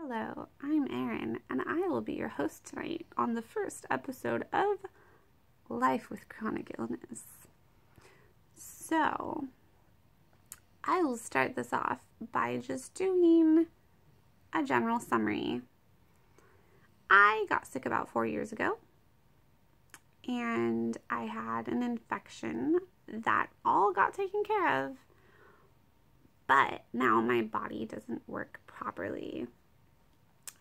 Hello, I'm Erin, and I will be your host tonight on the first episode of Life with Chronic Illness. So, I will start this off by just doing a general summary. I got sick about 4 years ago, and I had an infection that all got taken care of, but now my body doesn't work properly.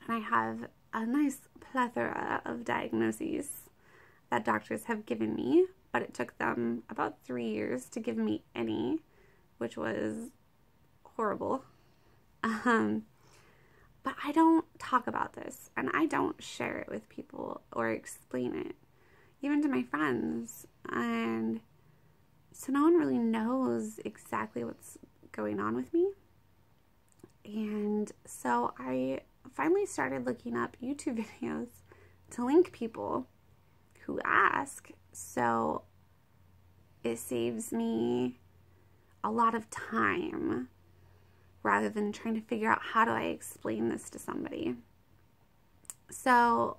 And I have a nice plethora of diagnoses that doctors have given me, but it took them about 3 years to give me any, which was horrible. But I don't talk about this, and I don't share it with people or explain it, even to my friends. And so no one really knows exactly what's going on with me. And so I finally started looking up YouTube videos to link people who ask, so it saves me a lot of time rather than trying to figure out how do I explain this to somebody. So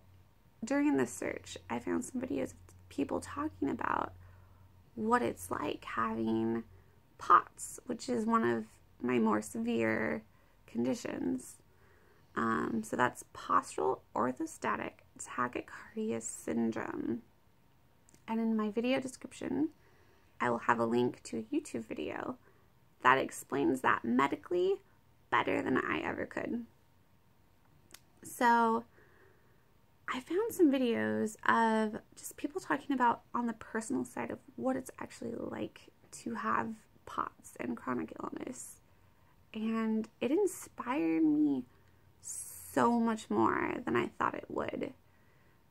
during this search, I found some videos of people talking about what it's like having POTS, which is one of my more severe conditions. So that's postural orthostatic tachycardia syndrome. And in my video description, I will have a link to a YouTube video that explains that medically better than I ever could. So I found some videos of just people talking about on the personal side of what it's actually like to have POTS and chronic illness. And it inspired me so much more than I thought it would,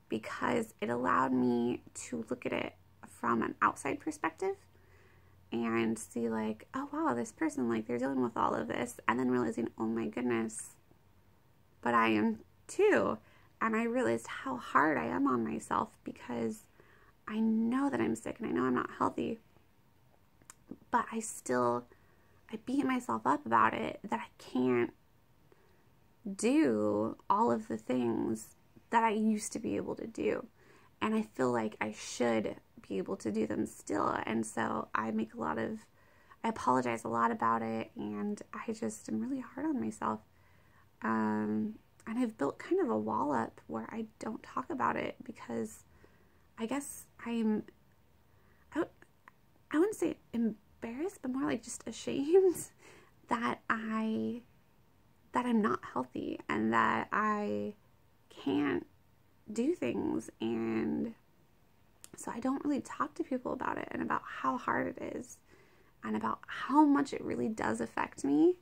because it allowed me to look at it from an outside perspective and see like, oh wow, this person, like, they're dealing with all of this, and then realizing, oh my goodness, but I am too. And I realized how hard I am on myself, because I know that I'm sick and I know I'm not healthy, but I beat myself up about it, that I can't do all of the things that I used to be able to do. And I feel like I should be able to do them still. And so I apologize a lot about it, and I just am really hard on myself. And I've built kind of a wall up where I don't talk about it, because I guess I wouldn't say embarrassed, but more like just ashamed that I'm not healthy and that I can't do things. And so I don't really talk to people about it, and about how hard it is, and about how much it really does affect me.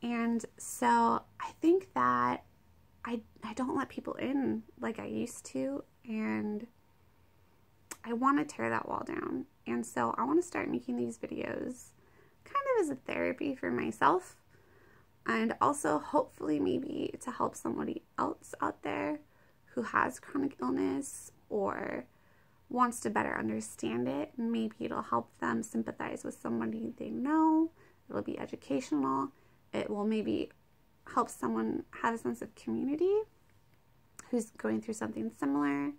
And so I think that I don't let people in like I used to, and I want to tear that wall down. And so I want to start making these videos kind of as a therapy for myself, and also hopefully maybe to help somebody else out there who has chronic illness or wants to better understand it. Maybe it'll help them sympathize with somebody they know. It'll be educational. It will maybe help someone have a sense of community who's going through something similar.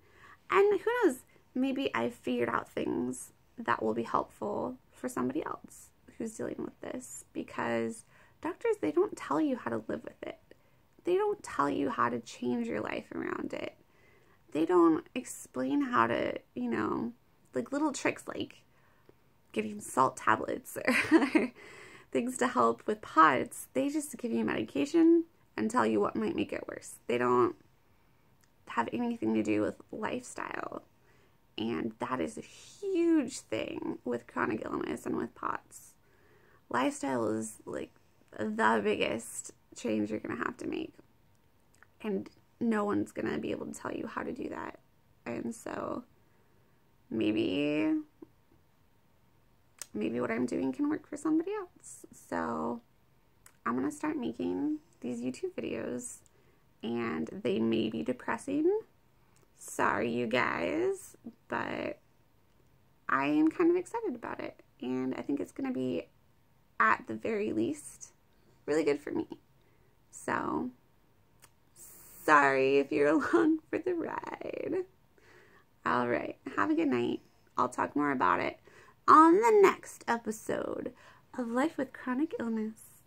And who knows, maybe I've figured out things that will be helpful for somebody else who's dealing with this, because doctors, they don't tell you how to live with it. They don't tell you how to change your life around it. They don't explain how to, like little tricks like getting salt tablets or things to help with POTS. They just give you medication and tell you what might make it worse. They don't have anything to do with lifestyle. And that is a huge thing with chronic illness and with POTS. Lifestyle is like the biggest change you're going to have to make. And no one's going to be able to tell you how to do that. And so maybe what I'm doing can work for somebody else. So I'm going to start making these YouTube videos, and they may be depressing. Sorry, you guys, but I am kind of excited about it, and I think it's going to be, at the very least, really good for me. So sorry if you're along for the ride. All right, have a good night. I'll talk more about it on the next episode of Life with Chronic Illness.